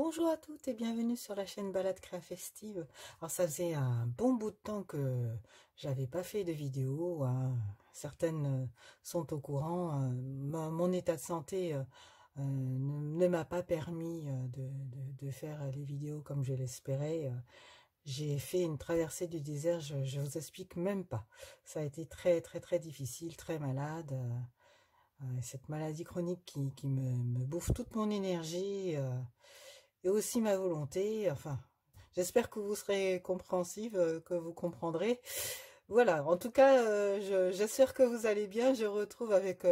Bonjour à toutes et bienvenue sur la chaîne Balade Créa Festive. Alors ça faisait un bon bout de temps que j'avais pas fait de vidéo, hein. Certaines sont au courant. Mon état de santé ne m'a pas permis de faire les vidéos comme je l'espérais. J'ai fait une traversée du désert, je vous explique même pas. Ça a été très difficile, très malade. Cette maladie chronique qui me bouffe toute mon énergie. Et aussi ma volonté. Enfin, j'espère que vous serez compréhensive, que vous comprendrez. Voilà, en tout cas, j'espère que vous allez bien. Je retrouve avec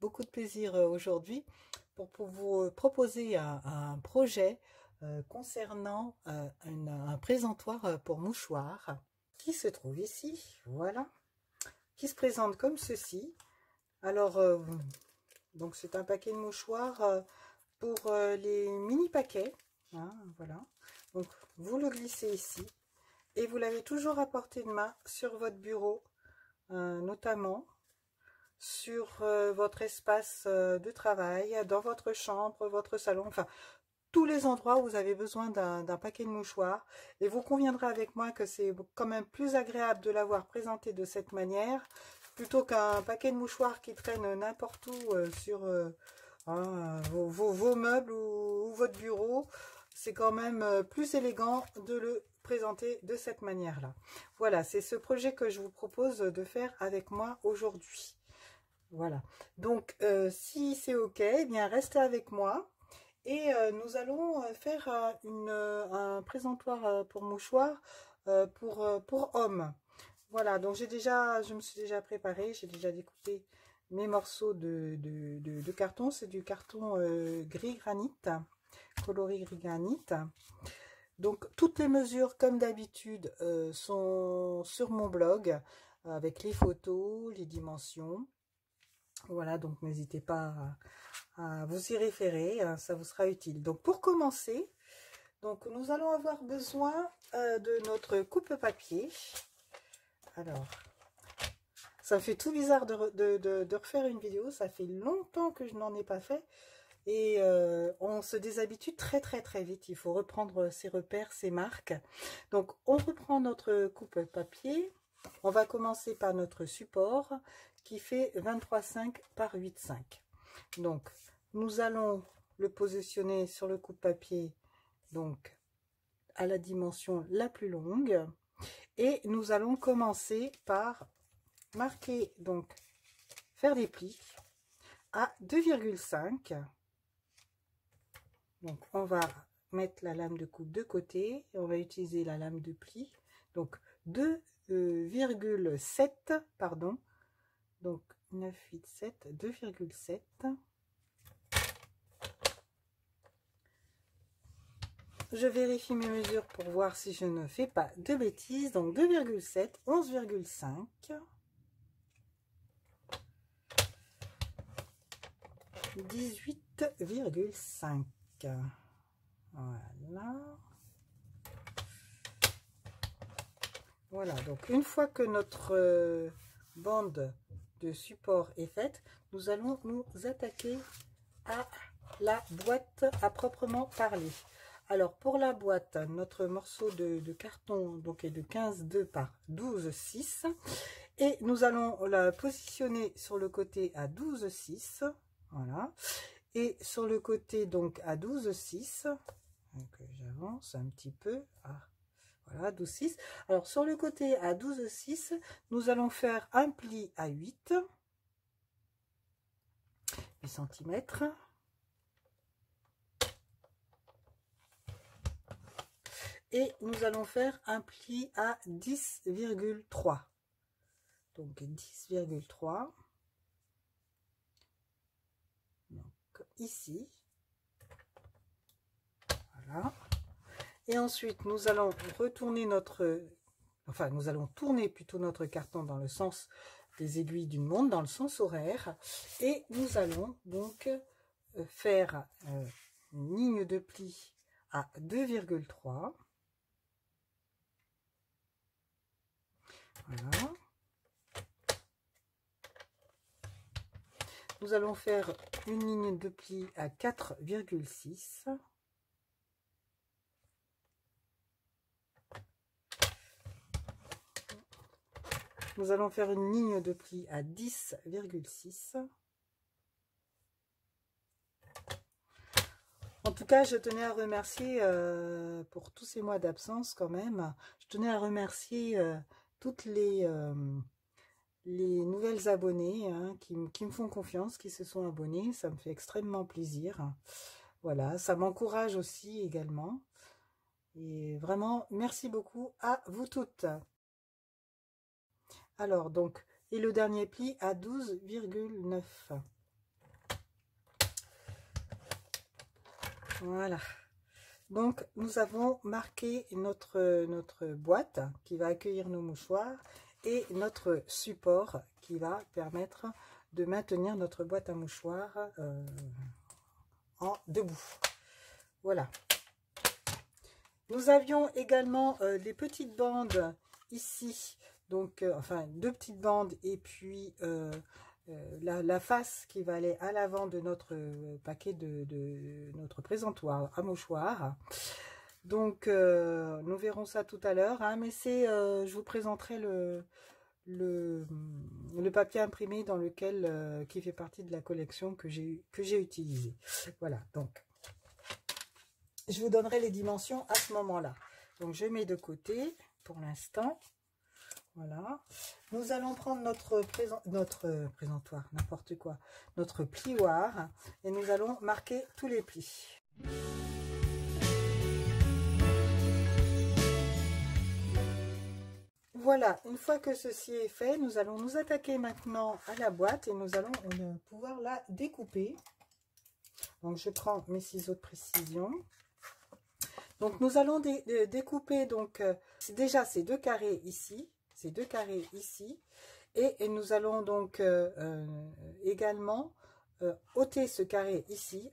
beaucoup de plaisir aujourd'hui pour vous proposer un projet concernant un présentoir pour mouchoirs qui se trouve ici, voilà, qui se présente comme ceci. Alors, donc c'est un paquet de mouchoirs pour les mini paquets. Hein, voilà, donc vous le glissez ici et vous l'avez toujours à portée de main sur votre bureau, notamment sur votre espace de travail, dans votre chambre, votre salon, enfin tous les endroits où vous avez besoin d'un paquet de mouchoirs. Et vous conviendrez avec moi que c'est quand même plus agréable de l'avoir présenté de cette manière plutôt qu'un paquet de mouchoirs qui traîne n'importe où sur vos meubles ou votre bureau. C'est quand même plus élégant de le présenter de cette manière-là. Voilà, c'est ce projet que je vous propose de faire avec moi aujourd'hui. Voilà, donc si c'est ok, eh bien restez avec moi et nous allons faire un présentoir pour mouchoirs pour hommes. Voilà, donc je me suis déjà préparée, j'ai déjà découpé mes morceaux de carton. C'est du carton gris granit, coloris gris granit. Donc toutes les mesures comme d'habitude sont sur mon blog avec les photos, les dimensions. Voilà, donc n'hésitez pas à vous y référer, hein, ça vous sera utile. Donc pour commencer, donc nous allons avoir besoin de notre coupe papier. Alors, ça me fait tout bizarre de refaire une vidéo, ça fait longtemps que je n'en ai pas fait. Et on se déshabitue très vite. Il faut reprendre ses repères, ses marques. Donc, on reprend notre coupe papier. On va commencer par notre support qui fait 23,5 par 8,5. Donc, nous allons le positionner sur le coupe papier, donc à la dimension la plus longue. Et nous allons commencer par marquer, donc faire des plis à 2,5. Donc, on va mettre la lame de coupe de côté et on va utiliser la lame de pli. Donc, 2,7, pardon. Donc, 9, 8, 7, 2,7. Je vérifie mes mesures pour voir si je ne fais pas de bêtises. Donc, 2,7, 11,5. 18,5. Voilà, donc une fois que notre bande de support est faite, nous allons nous attaquer à la boîte à proprement parler. Alors pour la boîte, notre morceau de carton donc est de 15,2 par 12,6 et nous allons la positionner sur le côté à 12,6. Voilà, et sur le côté donc à 12,6. Donc j'avance un petit peu. Voilà, 12,6. Alors sur le côté à 12,6, nous allons faire un pli à 8 cm. Et nous allons faire un pli à 10,3. Donc 10,3. Donc ici. Voilà. Et ensuite, nous allons retourner nous allons tourner plutôt notre carton dans le sens des aiguilles d'une montre, dans le sens horaire. Et nous allons donc faire une ligne de pli à 2,3. Voilà. Nous allons faire une ligne de pli à 4,6. Nous allons faire une ligne de pli à 10,6. En tout cas, je tenais à remercier, pour tous ces mois d'absence quand même, je tenais à remercier toutes les nouvelles abonnées hein, qui me font confiance, qui se sont abonnés. Ça me fait extrêmement plaisir. Voilà, ça m'encourage aussi également. Et vraiment, merci beaucoup à vous toutes. Alors, donc, et le dernier pli à 12,9. Voilà. Donc, nous avons marqué notre boîte qui va accueillir nos mouchoirs et notre support qui va permettre de maintenir notre boîte à mouchoirs en debout. Voilà. Nous avions également des petites bandes ici, donc enfin 2 petites bandes et puis la face qui va aller à l'avant de notre paquet de notre présentoir à mouchoirs. Donc nous verrons ça tout à l'heure, hein, mais c'est je vous présenterai le papier imprimé dans lequel qui fait partie de la collection que j'ai utilisé. Voilà, donc je vous donnerai les dimensions à ce moment-là. Donc je mets de côté pour l'instant. Voilà. Nous allons prendre notre présentoir, n'importe quoi, notre plioir, et nous allons marquer tous les plis. Voilà, une fois que ceci est fait, nous allons nous attaquer maintenant à la boîte et nous allons pouvoir la découper. Donc je prends mes ciseaux de précision. Donc nous allons découper donc déjà ces 2 carrés ici. Ces 2 carrés ici, et nous allons donc également ôter ce carré ici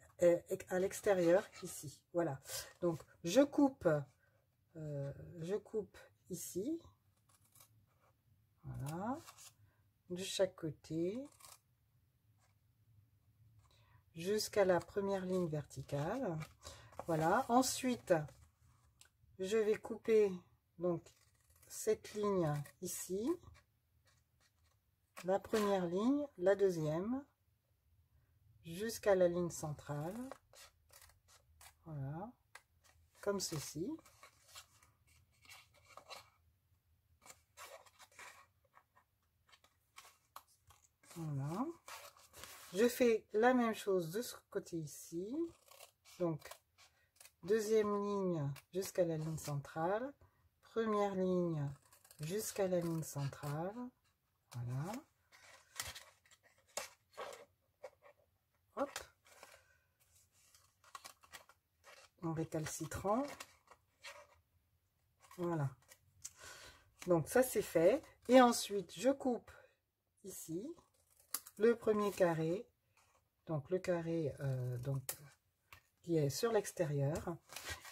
à l'extérieur ici. Voilà, donc je coupe ici, voilà, de chaque côté jusqu'à la première ligne verticale. Voilà, ensuite je vais couper donc cette ligne ici, la première ligne, la deuxième, jusqu'à la ligne centrale, voilà, comme ceci. Voilà. Je fais la même chose de ce côté ici, donc deuxième ligne jusqu'à la ligne centrale, première ligne jusqu'à la ligne centrale, voilà. Hop. En récalcitrant. Voilà. Donc ça c'est fait. Et ensuite je coupe ici le premier carré, donc le carré qui est sur l'extérieur,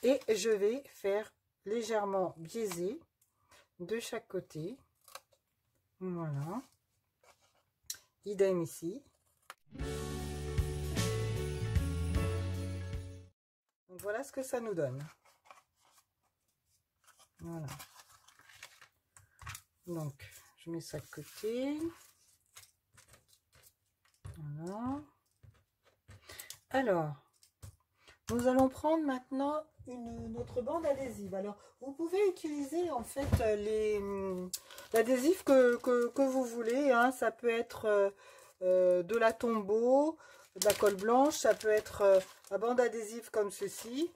et je vais faire légèrement biaiser de chaque côté. Voilà, idem ici. Donc voilà ce que ça nous donne. Voilà, donc je mets ça de côté. Voilà. Alors nous allons prendre maintenant notre bande adhésive. Alors, vous pouvez utiliser en fait l'adhésif que vous voulez. Hein. Ça peut être de la Tombow, de la colle blanche, ça peut être la bande adhésive comme ceci.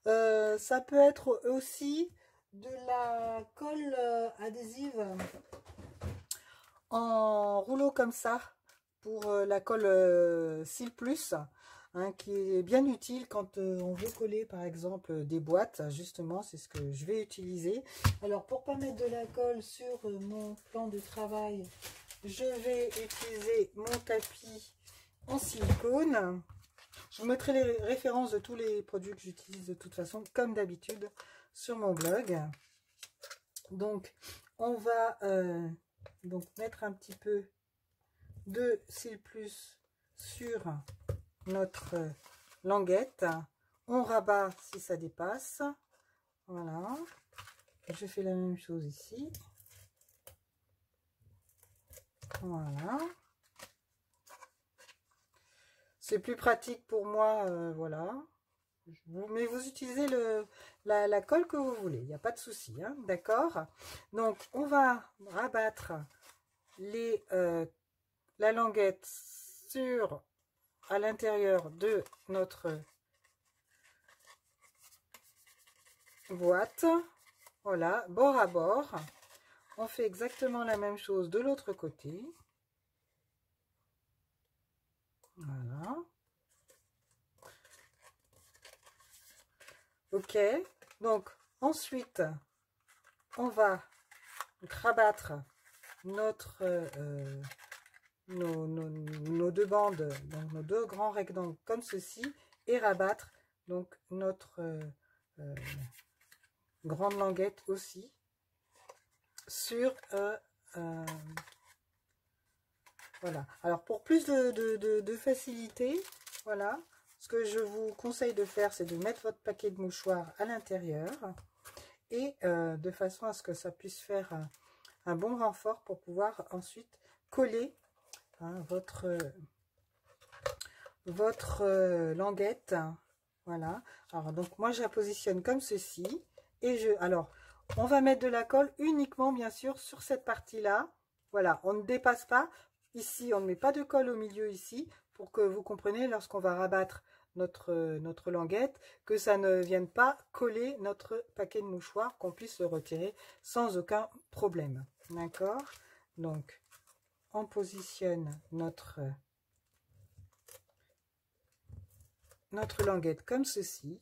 Ça peut être aussi de la colle adhésive en rouleau comme ça, pour la colle Cils Plus. Hein, qui est bien utile quand on veut coller par exemple des boîtes. Justement, c'est ce que je vais utiliser. Alors pour pas mettre de la colle sur mon plan de travail, je vais utiliser mon tapis en silicone. Je vous mettrai les références de tous les produits que j'utilise de toute façon comme d'habitude sur mon blog. Donc on va donc mettre un petit peu de Cils Plus sur notre languette, on rabat si ça dépasse. Voilà, je fais la même chose ici. Voilà. C'est plus pratique pour moi, voilà. Mais vous utilisez la colle que vous voulez, il n'y a pas de souci, hein, d'accord? Donc, on va rabattre la languette à l'intérieur de notre boîte. Voilà, bord à bord. On fait exactement la même chose de l'autre côté. Voilà. Ok, donc ensuite, on va rabattre nos deux bandes, donc nos deux grands rectangles comme ceci, et rabattre donc notre grande languette aussi sur voilà. Alors pour plus de facilité, voilà, ce que je vous conseille de faire, c'est de mettre votre paquet de mouchoirs à l'intérieur et de façon à ce que ça puisse faire un bon renfort pour pouvoir ensuite coller hein, votre languette. Voilà. Alors donc moi je la positionne comme ceci et alors on va mettre de la colle uniquement bien sûr sur cette partie là. Voilà, on ne dépasse pas. Ici, on ne met pas de colle au milieu ici, pour que vous compreniez lorsqu'on va rabattre notre languette, que ça ne vienne pas coller notre paquet de mouchoirs, qu'on puisse le retirer sans aucun problème. D'accord? Donc, on positionne notre languette comme ceci,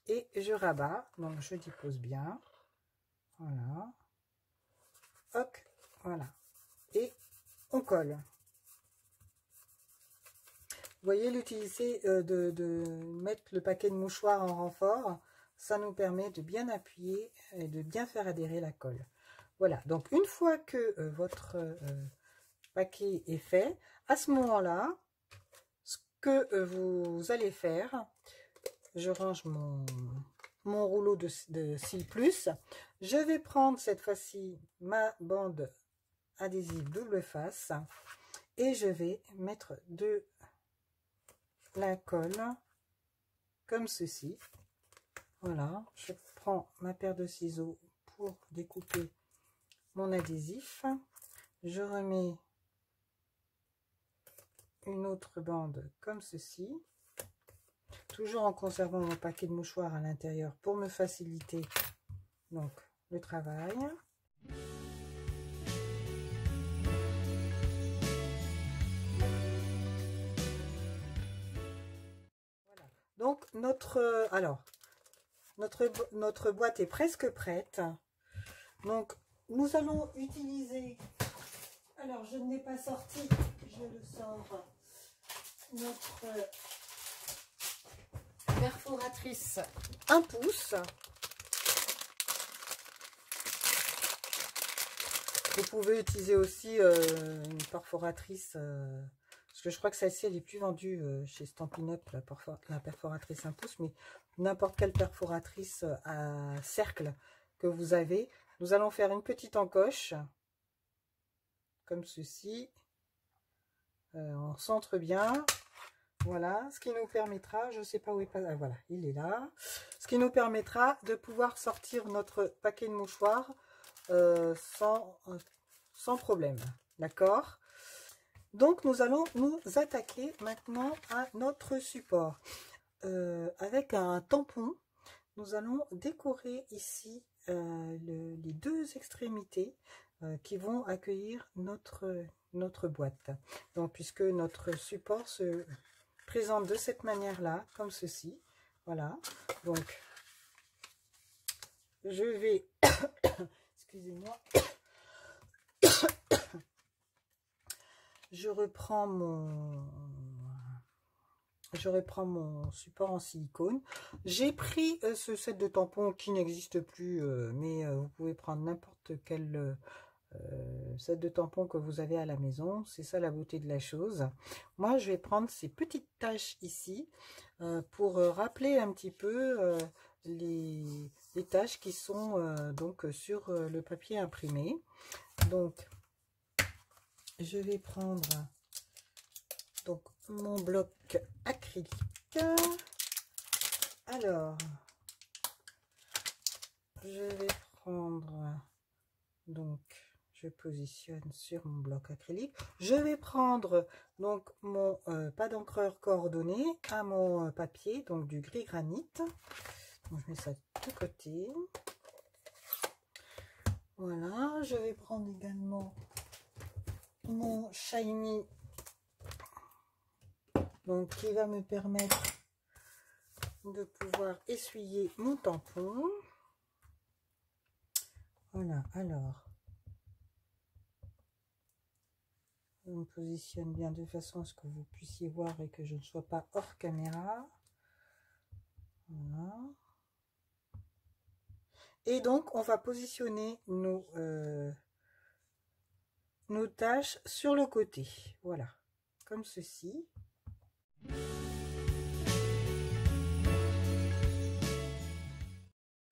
et je rabats, donc je dépose bien. Voilà. Hop, voilà. Et on colle. Vous voyez, l'utilité de mettre le paquet de mouchoirs en renfort, ça nous permet de bien appuyer et de bien faire adhérer la colle. Voilà, donc une fois que votre paquet est fait, à ce moment-là, ce que vous allez faire, je range mon rouleau de cils plus, je vais prendre cette fois-ci ma bande adhésive double face et je vais mettre de la colle comme ceci. Voilà, je prends ma paire de ciseaux pour découper mon adhésif. Je remets une autre bande comme ceci, toujours en conservant mon paquet de mouchoirs à l'intérieur pour me faciliter donc le travail. Voilà. Donc notre boîte est presque prête. Donc nous allons utiliser, alors je ne l'ai pas sorti, je le sors, notre perforatrice 1 pouce. Vous pouvez utiliser aussi une perforatrice, parce que je crois que celle-ci elle est plus vendue chez Stampin' Up, la perforatrice 1 pouce, mais n'importe quelle perforatrice à cercle que vous avez. Nous allons faire une petite encoche, comme ceci. On centre bien. Voilà, ce qui nous permettra, je ne sais pas où il passe, ah, voilà, il est là. Ce qui nous permettra de pouvoir sortir notre paquet de mouchoirs sans problème. D'accord? Donc, nous allons nous attaquer maintenant à notre support. Avec un tampon, nous allons décorer ici les deux extrémités qui vont accueillir notre boîte. Donc, puisque notre support se présente de cette manière-là, comme ceci. Voilà. Donc, je vais... Excusez-moi. Je reprends mon support en silicone. J'ai pris ce set de tampons qui n'existe plus, mais vous pouvez prendre n'importe quel set de tampons que vous avez à la maison. C'est ça la beauté de la chose. Moi, je vais prendre ces petites taches ici pour rappeler un petit peu les taches qui sont donc sur le papier imprimé. Donc, je vais prendre donc mon bloc acrylique. Alors, je vais prendre, donc je positionne sur mon bloc acrylique. Je vais prendre donc mon pas d'encreur coordonné à mon papier, donc du gris granit. Donc, je mets ça de côté. Voilà, je vais prendre également mon shiny, donc qui va me permettre de pouvoir essuyer mon tampon. Voilà, alors je me positionne bien de façon à ce que vous puissiez voir et que je ne sois pas hors caméra. Voilà. Et donc on va positionner nos tâches sur le côté, voilà, comme ceci.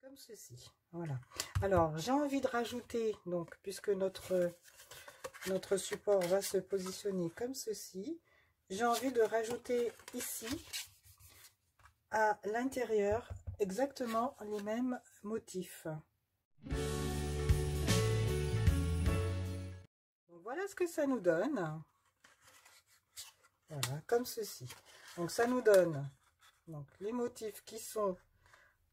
Comme ceci, voilà. Alors j'ai envie de rajouter, donc puisque notre support va se positionner comme ceci, j'ai envie de rajouter ici à l'intérieur exactement les mêmes motifs. Donc voilà ce que ça nous donne. Voilà, comme ceci. Donc ça nous donne donc les motifs qui sont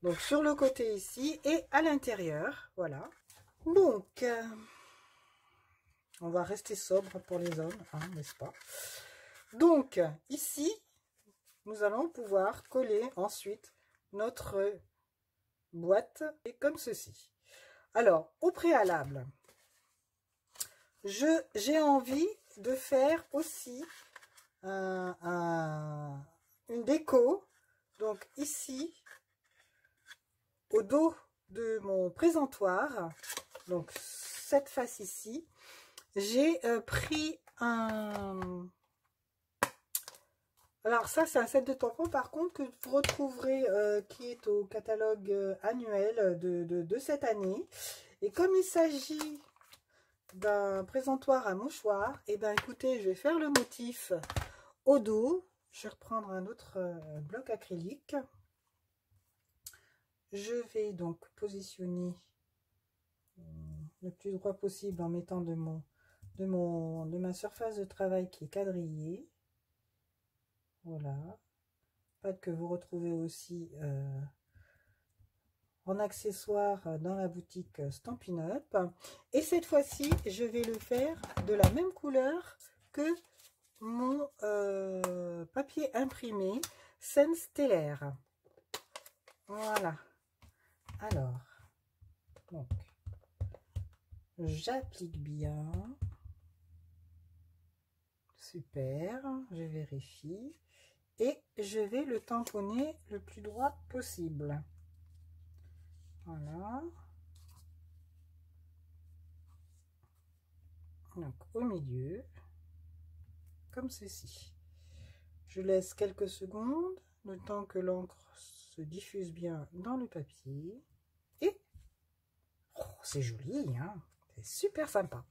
donc sur le côté ici et à l'intérieur. Voilà. Donc on va rester sobre pour les hommes, hein, n'est-ce pas? Donc ici nous allons pouvoir coller ensuite notre boîte et comme ceci. Alors au préalable, j'ai envie de faire aussi une déco. Donc ici au dos de mon présentoir, donc cette face ici, j'ai pris un... Alors ça c'est un set de tampons par contre que vous retrouverez qui est au catalogue annuel de cette année. Et comme il s'agit d'un présentoir à mouchoir, et bien écoutez, je vais faire le motif au dos. Je vais reprendre un autre bloc acrylique. Je vais donc positionner le plus droit possible en mettant de ma surface de travail qui est quadrillée. Voilà, pâte que vous retrouvez aussi en accessoire dans la boutique Stampin' Up. Et cette fois-ci, je vais le faire de la même couleur que mon papier imprimé Scène Stellaire. Voilà. Alors, donc, j'applique bien. Super, je vérifie. Et je vais le tamponner le plus droit possible. Voilà. Donc au milieu, comme ceci. Je laisse quelques secondes, le temps que l'encre se diffuse bien dans le papier. Et oh, c'est joli, hein, c'est super sympa.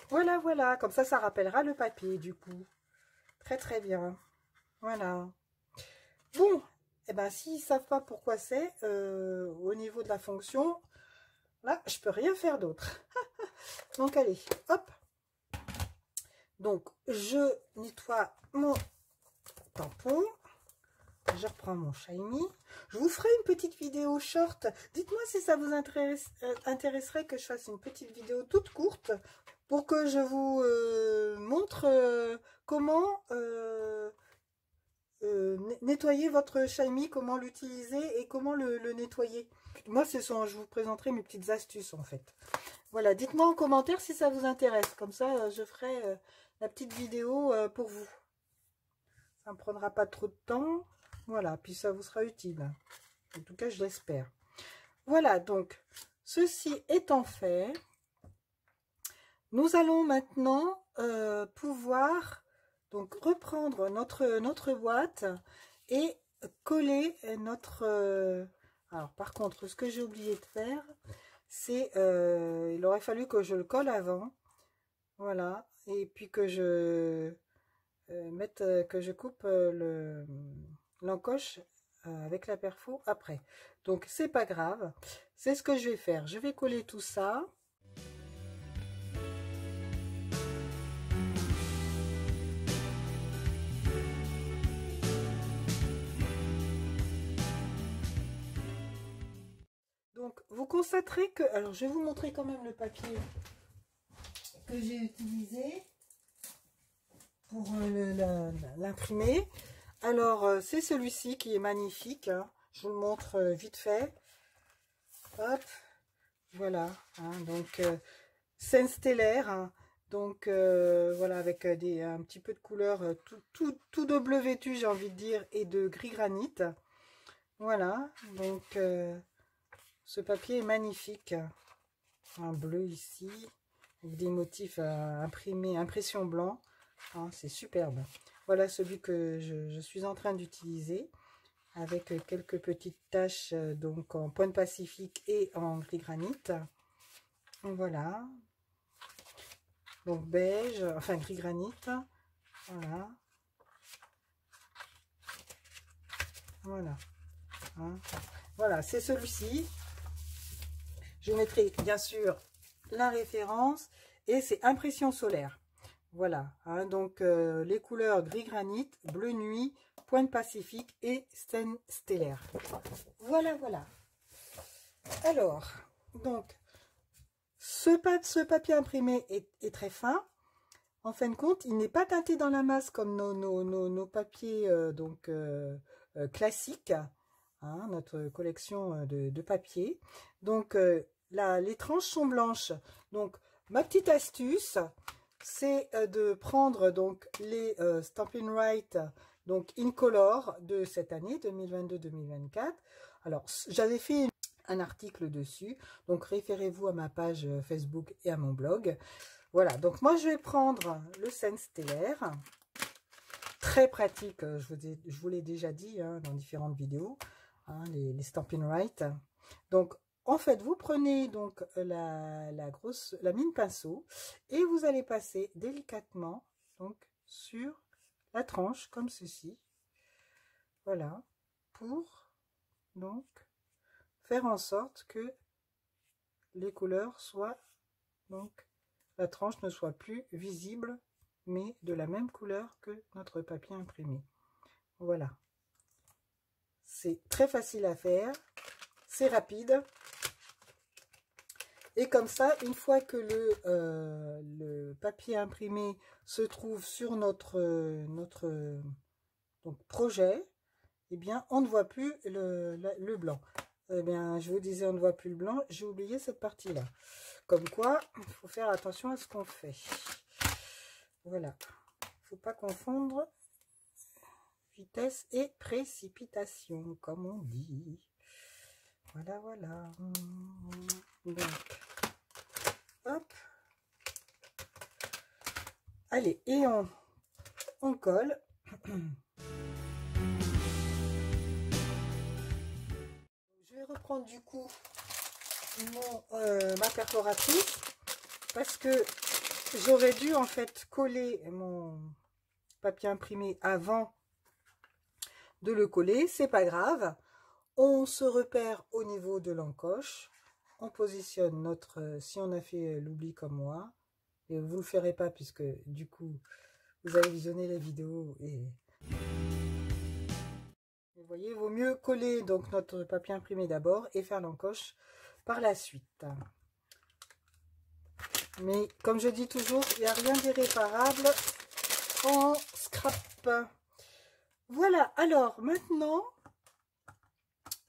Voilà, voilà, comme ça rappellera le papier du coup. Très très bien. Voilà. Bon, et ben s'ils ne savent pas pourquoi c'est, au niveau de la fonction, là, je peux rien faire d'autre. Donc allez, hop. Donc je nettoie mon tampon. Je reprends mon shiny. Je vous ferai une petite vidéo short. Dites-moi si ça vous intéresserait que je fasse une petite vidéo toute courte pour que je vous montre comment nettoyer votre shiny, comment l'utiliser et comment le nettoyer. Moi, je vous présenterai mes petites astuces en fait. Voilà, dites-moi en commentaire si ça vous intéresse. Comme ça, je ferai la petite vidéo pour vous. Ça ne me prendra pas trop de temps. Voilà, puis ça vous sera utile. En tout cas, je l'espère. Voilà, donc, ceci étant fait, nous allons maintenant pouvoir donc reprendre notre boîte et coller notre... alors, par contre, ce que j'ai oublié de faire, c'est... il aurait fallu que je le colle avant. Voilà, et puis que je que je coupe l'encoche avec la perfo après. Donc c'est pas grave, c'est ce que je vais faire. Je vais coller tout ça. Donc vous constaterez que, alors je vais vous montrer quand même le papier que j'ai utilisé pour l'imprimer. Alors c'est celui-ci qui est magnifique, hein. Je vous le montre vite fait. Hop, voilà, hein, donc scène stellaire, hein, donc voilà, avec un petit peu de couleur, tout de bleu vêtu, j'ai envie de dire, et de gris granit. Voilà, donc ce papier est magnifique, un bleu ici, avec des motifs imprimés, impression blanc, hein, c'est superbe. Voilà celui que je suis en train d'utiliser, avec quelques petites taches donc en pointe pacifique et en gris granit. Voilà, donc beige, enfin gris granit, voilà, voilà, hein. Voilà, c'est celui-ci. Je mettrai bien sûr la référence, et c'est impression solaire. Voilà, hein, donc les couleurs gris granit, bleu nuit, pointe pacifique et scène stellaire. Voilà, voilà. Alors, donc, ce papier imprimé est très fin. En fin de compte, il n'est pas teinté dans la masse comme nos papiers classiques, hein, notre collection de papiers. Donc, les tranches sont blanches. Donc, ma petite astuce, c'est de prendre donc les Stampin' Write donc Incolor de cette année 2022-2024. Alors, j'avais fait un article dessus, donc référez-vous à ma page Facebook et à mon blog. Voilà, donc moi je vais prendre le scène stellaire, très pratique, je vous l'ai déjà dit hein, dans différentes vidéos, hein, les Stampin' Write. Donc en fait, vous prenez donc la mine pinceau et vous allez passer délicatement donc sur la tranche comme ceci. Voilà, pour donc faire en sorte que les couleurs soient donc la tranche ne soit plus visible, mais de la même couleur que notre papier imprimé. Voilà. C'est très facile à faire, c'est rapide. Et comme ça, une fois que le papier imprimé se trouve sur notre donc projet, eh bien, on ne voit plus le blanc. Eh bien, je vous disais, on ne voit plus le blanc. J'ai oublié cette partie-là. Comme quoi, il faut faire attention à ce qu'on fait. Voilà. Il ne faut pas confondre vitesse et précipitation, comme on dit. Voilà, voilà. Donc, hop. Allez, et on colle. Je vais reprendre du coup ma perforatrice parce que j'aurais dû en fait coller mon papier imprimé avant de le coller. C'est pas grave, on se repère au niveau de l'encoche, on positionne notre, si on a fait l'oubli comme moi, et vous le ferez pas puisque du coup vous allez visionner la vidéo et vous voyez, il vaut mieux coller donc notre papier imprimé d'abord et faire l'encoche par la suite. Mais comme je dis toujours, il n'y a rien d'irréparable en scrap. Voilà, alors maintenant,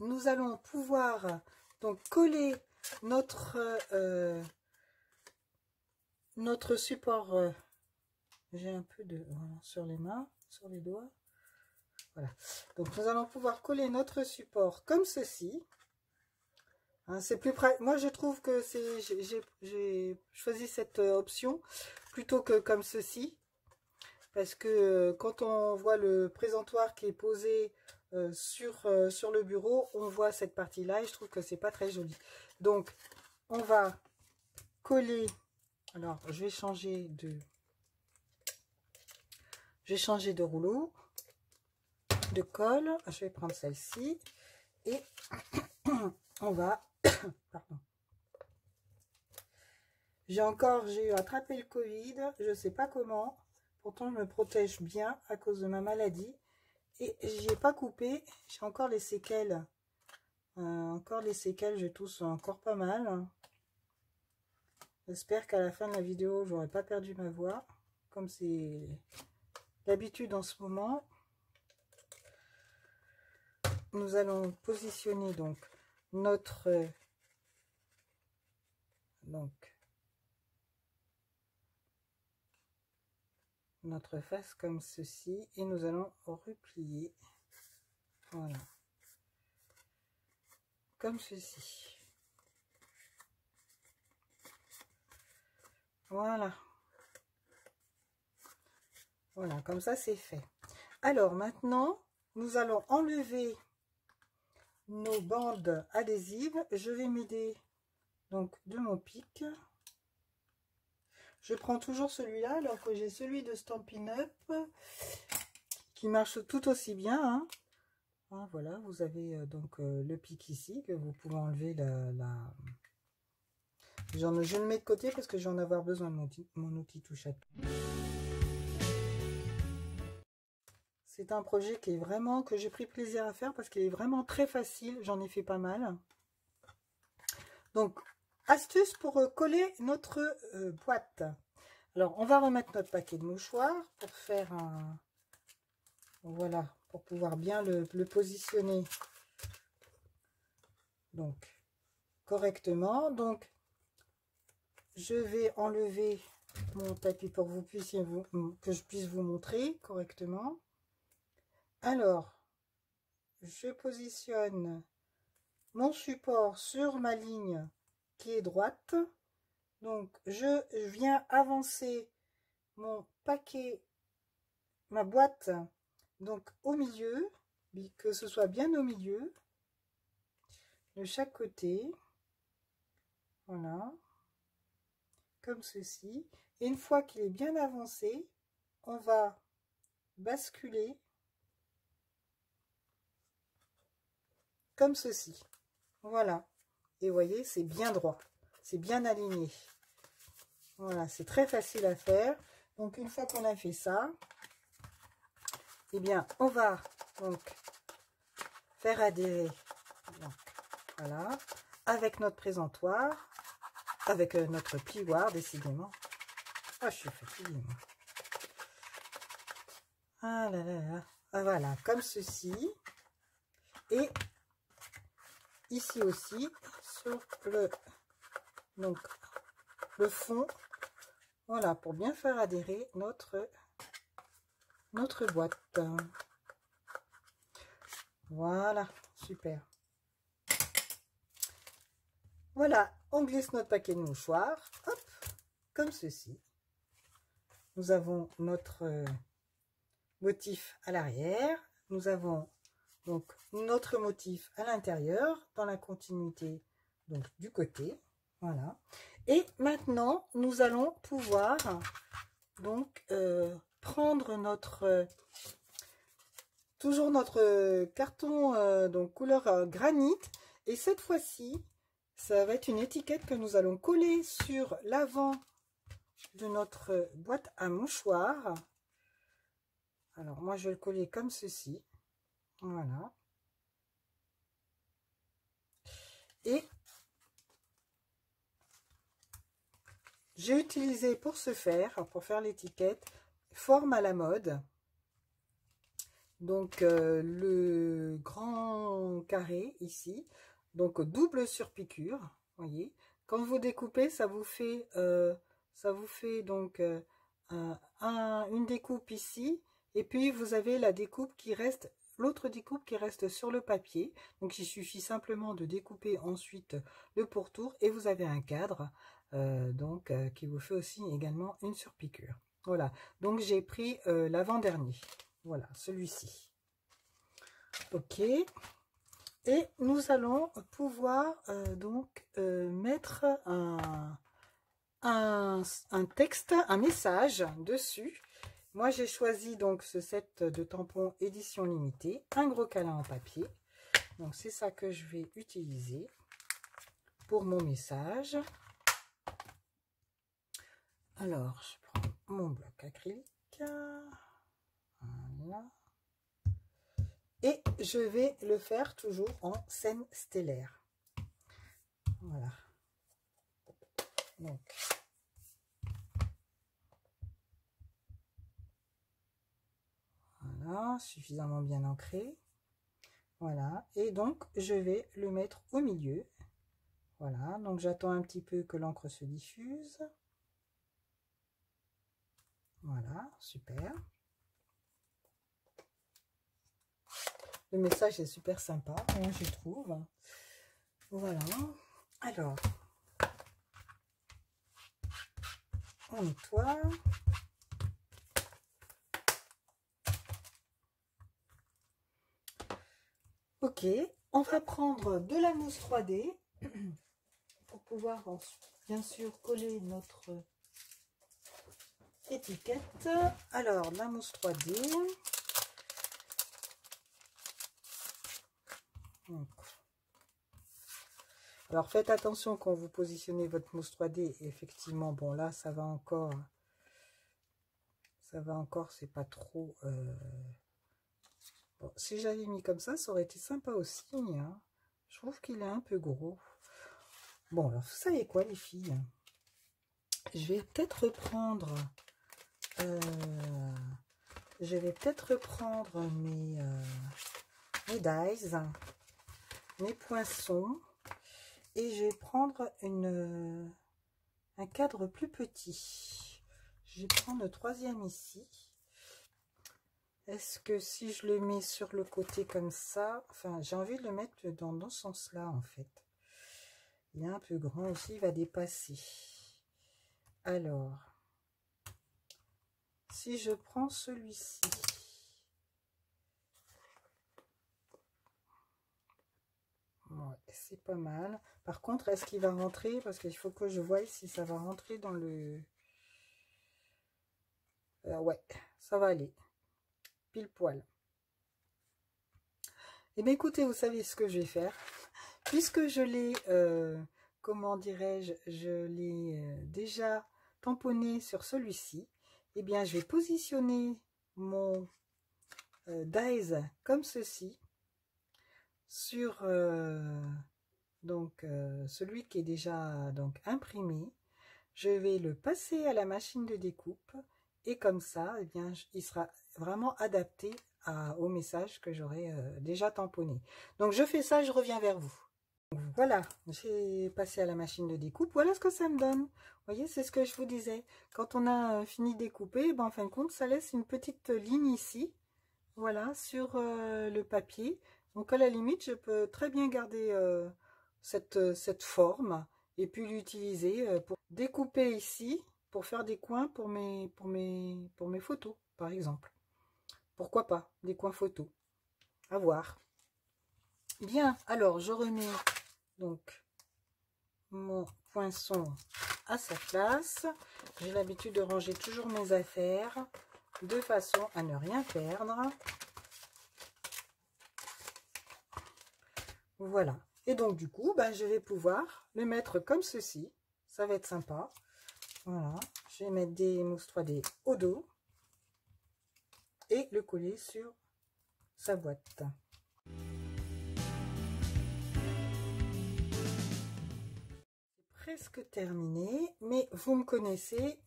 nous allons pouvoir donc coller notre support. J'ai un peu de voilà, sur les mains, sur les doigts. Voilà, donc nous allons pouvoir coller notre support comme ceci. Hein, c'est plus pratique. Moi je trouve que j'ai choisi cette option plutôt que comme ceci, parce que quand on voit le présentoir qui est posé sur le bureau, on voit cette partie là et je trouve que c'est pas très joli. Donc on va coller Alors, je vais changer de rouleau, de colle. Je vais prendre celle-ci et on va... Pardon. J'ai attrapé le Covid, je sais pas comment. Pourtant, je me protège bien à cause de ma maladie. Et j'y ai pas coupé. J'ai encore les séquelles. Je tousse encore pas mal. J'espère qu'à la fin de la vidéo, j'aurai pas perdu ma voix. Comme c'est l'habitude en ce moment. Nous allons positionner donc notre... notre face comme ceci. Et nous allons replier. Voilà. Comme ceci. Voilà. Voilà, comme ça c'est fait. Alors maintenant, nous allons enlever nos bandes adhésives. Je vais m'aider donc de mon pic. Je prends toujours celui-là alors que j'ai celui de Stampin' Up qui marche tout aussi bien. Hein. Ah, voilà, vous avez donc le pic ici que vous pouvez enlever je le mets de côté parce que je vais en avoir besoin de mon outil touche à tout. C'est un projet qui est vraiment, que j'ai pris plaisir à faire parce qu'il est vraiment très facile. J'en ai fait pas mal. Donc, astuce pour coller notre boîte. Alors, on va remettre notre paquet de mouchoirs pour faire un... Voilà, pour pouvoir bien le positionner. Donc, correctement. Donc, je vais enlever mon tapis pour que que je puisse vous montrer correctement. Alors, je positionne mon support sur ma ligne qui est droite. Donc, je viens avancer mon paquet, ma boîte, donc au milieu, que ce soit bien au milieu, de chaque côté. Voilà. Comme ceci. Et une fois qu'il est bien avancé, on va basculer comme ceci. Voilà. Et vous voyez, c'est bien droit. C'est bien aligné. Voilà, c'est très facile à faire. Donc, une fois qu'on a fait ça, eh bien, on va donc faire adhérer. Donc, voilà. Avec notre présentoir. Avec notre plioir, décidément. Ah, je suis fatiguée, moi. Ah là là là. Ah, voilà, comme ceci. Et ici aussi, sur donc, le fond. Voilà, pour bien faire adhérer notre boîte. Voilà, super. Voilà, on glisse notre paquet de mouchoirs. Hop, comme ceci. Nous avons notre motif à l'arrière. Nous avons donc notre motif à l'intérieur, dans la continuité donc du côté. Voilà. Et maintenant, nous allons pouvoir donc prendre toujours notre carton donc couleur granit. Et cette fois-ci, ça va être une étiquette que nous allons coller sur l'avant de notre boîte à mouchoirs. Alors, moi, je vais le coller comme ceci. Voilà. Et j'ai utilisé pour ce faire, pour faire l'étiquette, forme à la mode. Donc, le grand carré ici. Donc, double surpiqûre. Voyez. Quand vous découpez, ça vous fait donc une découpe ici. Et puis, vous avez la découpe qui reste, l'autre découpe qui reste sur le papier. Donc, il suffit simplement de découper ensuite le pourtour. Et vous avez un cadre qui vous fait aussi également une surpiqûre. Voilà. Donc, j'ai pris l'avant-dernier. Voilà, celui-ci. Ok. Et nous allons pouvoir donc mettre un texte, un message dessus. Moi, j'ai choisi donc ce set de tampons édition limitée, un gros câlin en papier. Donc, c'est ça que je vais utiliser pour mon message. Alors, je prends mon bloc acrylique. Voilà. Et je vais le faire toujours en scène stellaire. Voilà. Donc, voilà, suffisamment bien ancré. Voilà, et donc je vais le mettre au milieu. Voilà, donc j'attends un petit peu que l'encre se diffuse. Voilà, super. Le message est super sympa, hein, je trouve. Voilà, alors, on nettoie. Ok, on va prendre de la mousse 3D pour pouvoir bien sûr coller notre étiquette. Alors, la mousse 3D. Donc, alors faites attention quand vous positionnez votre mousse 3D. Effectivement, bon là, ça va encore, c'est pas trop. Bon, si j'avais mis comme ça aurait été sympa aussi. Hein. Je trouve qu'il est un peu gros. Bon, alors vous savez quoi, les filles? Je vais peut-être reprendre. Je vais peut-être reprendre mes dies, mes poinçons, et je vais prendre un cadre plus petit. Je vais prendre le 3e ici. Est-ce que si je le mets sur le côté comme ça, enfin j'ai envie de le mettre dans ce sens-là en fait. Il est un peu grand aussi, il va dépasser. Alors, si je prends celui-ci, ouais, c'est pas mal. Par contre, est-ce qu'il va rentrer? Parce qu'il faut que je voie si ça va rentrer dans le... ouais, ça va aller. Pile poil. Eh bien, écoutez, vous savez ce que je vais faire. Puisque je l'ai, comment dirais-je, je l'ai déjà tamponné sur celui-ci, eh bien, je vais positionner mon dies comme ceci sur donc celui qui est déjà donc imprimé. Je vais le passer à la machine de découpe et comme ça, eh bien, il sera vraiment adapté au message que j'aurai déjà tamponné. Donc, je fais ça, je reviens vers vous. Voilà, j'ai passé à la machine de découpe. Voilà ce que ça me donne. Vous voyez, c'est ce que je vous disais. Quand on a fini de découper, ben, en fin de compte, ça laisse une petite ligne ici. Voilà, sur le papier. Donc, à la limite, je peux très bien garder cette forme et puis l'utiliser pour découper ici, pour faire des coins pour mes photos, par exemple. Pourquoi pas, des coins photos. À voir. Bien, alors, je remets donc mon poinçon à sa place. J'ai l'habitude de ranger toujours mes affaires de façon à ne rien perdre. Voilà. Et donc du coup, ben, je vais pouvoir le mettre comme ceci. Ça va être sympa. Voilà. Je vais mettre des mousses 3D au dos et le coller sur sa boîte. Presque terminé, mais vous me connaissez,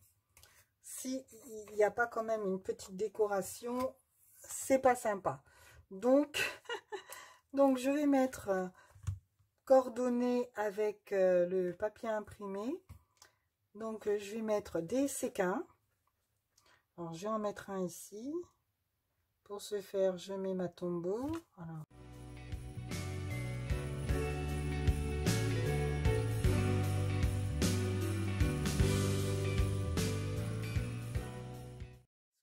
s'il n'y a pas quand même une petite décoration, c'est pas sympa. Donc, donc je vais mettre coordonnées avec le papier imprimé. Donc je vais mettre des séquins. Alors je vais en mettre un ici. Pour ce faire, je mets ma Tombow. Voilà.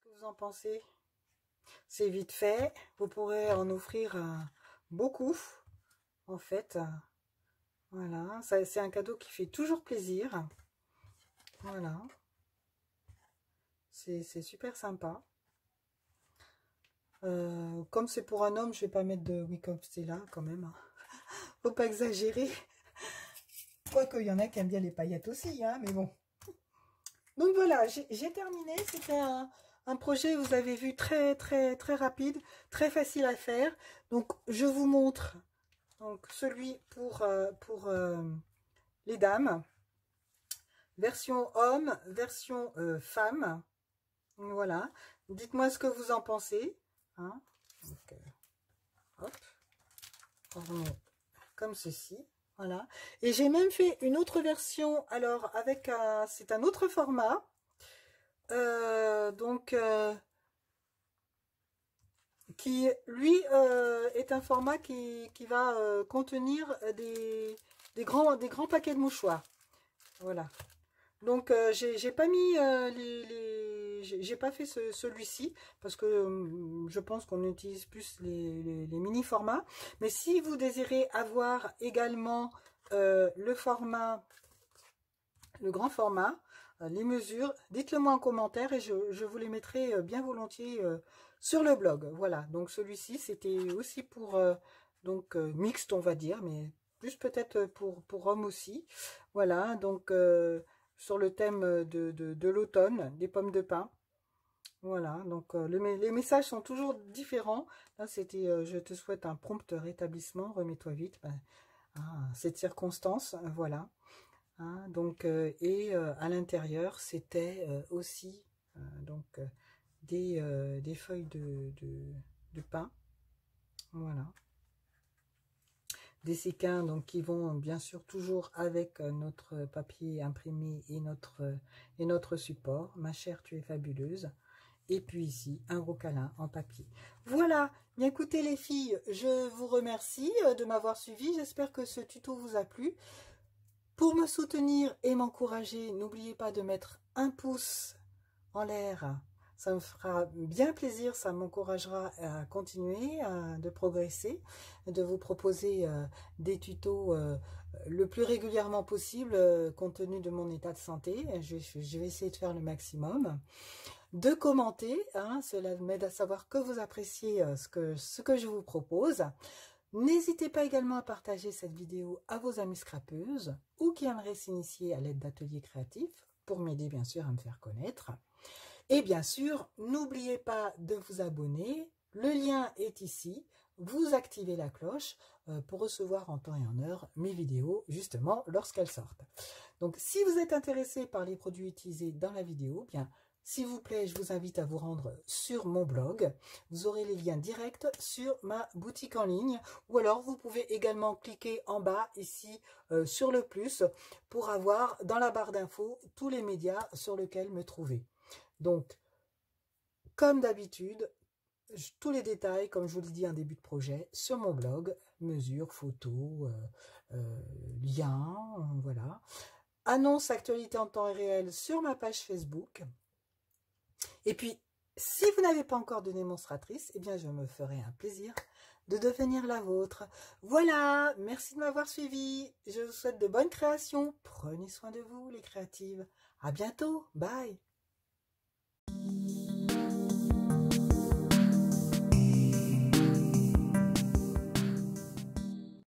Vous en pensez? C'est vite fait, vous pourrez en offrir beaucoup en fait. Voilà, c'est un cadeau qui fait toujours plaisir. Voilà. C'est super sympa. Comme c'est pour un homme, je vais pas mettre de Wicom Stella quand même. Hein. Faut pas exagérer. Quoique, il y en a qui aiment bien les paillettes aussi, hein, mais bon. Donc voilà, j'ai terminé. C'était un projet, vous avez vu, très rapide, très facile à faire. Donc, je vous montre donc celui pour les dames. Version homme, version femme. Voilà. Dites-moi ce que vous en pensez. Hein. Donc, hop. On remet comme ceci. Voilà. Et j'ai même fait une autre version, alors avec c'est un autre format. Donc, qui, lui, est un format qui va contenir des grands paquets de mouchoirs. Voilà. Donc, j'ai pas mis j'ai pas fait celui-ci parce que je pense qu'on utilise plus les mini formats. Mais si vous désirez avoir également le format, le grand format, les mesures, dites-le moi en commentaire et je vous les mettrai bien volontiers sur le blog. Voilà, donc celui-ci c'était aussi pour donc mixte on va dire, mais plus peut-être pour hommes aussi. Voilà, donc sur le thème de l'automne, des pommes de pin. Voilà, donc les messages sont toujours différents. Là, c'était je te souhaite un prompt rétablissement, remets-toi vite. Ben, cette circonstance, voilà. Hein, donc, et à l'intérieur, c'était aussi donc des feuilles de pin. Voilà. Des séquins donc qui vont bien sûr toujours avec notre papier imprimé et notre support. Ma chère, tu es fabuleuse. Et puis ici, un gros câlin en papier. Voilà, bien écoutez les filles, je vous remercie de m'avoir suivi. J'espère que ce tuto vous a plu. Pour me soutenir et m'encourager, n'oubliez pas de mettre un pouce en l'air. Ça me fera bien plaisir, ça m'encouragera à continuer, de progresser, de vous proposer des tutos le plus régulièrement possible, compte tenu de mon état de santé. Je vais essayer de faire le maximum. De commenter, hein, cela m'aide à savoir que vous appréciez ce que je vous propose. N'hésitez pas également à partager cette vidéo à vos amies scrapeuses ou qui aimeraient s'initier à l'aide d'ateliers créatifs pour m'aider bien sûr à me faire connaître. Et bien sûr, n'oubliez pas de vous abonner. Le lien est ici. Vous activez la cloche pour recevoir en temps et en heure mes vidéos justement lorsqu'elles sortent. Donc si vous êtes intéressé par les produits utilisés dans la vidéo, bien s'il vous plaît, je vous invite à vous rendre sur mon blog. Vous aurez les liens directs sur ma boutique en ligne. Ou alors, vous pouvez également cliquer en bas, ici, sur le plus, pour avoir dans la barre d'infos tous les médias sur lesquels me trouver. Donc, comme d'habitude, tous les détails, comme je vous l'ai dit en début de projet, sur mon blog, mesures, photos, liens, voilà. Annonce actualité en temps réel sur ma page Facebook. Et puis, si vous n'avez pas encore de démonstratrice, eh bien, je me ferai un plaisir de devenir la vôtre. Voilà, merci de m'avoir suivi. Je vous souhaite de bonnes créations. Prenez soin de vous, les créatives. À bientôt. Bye.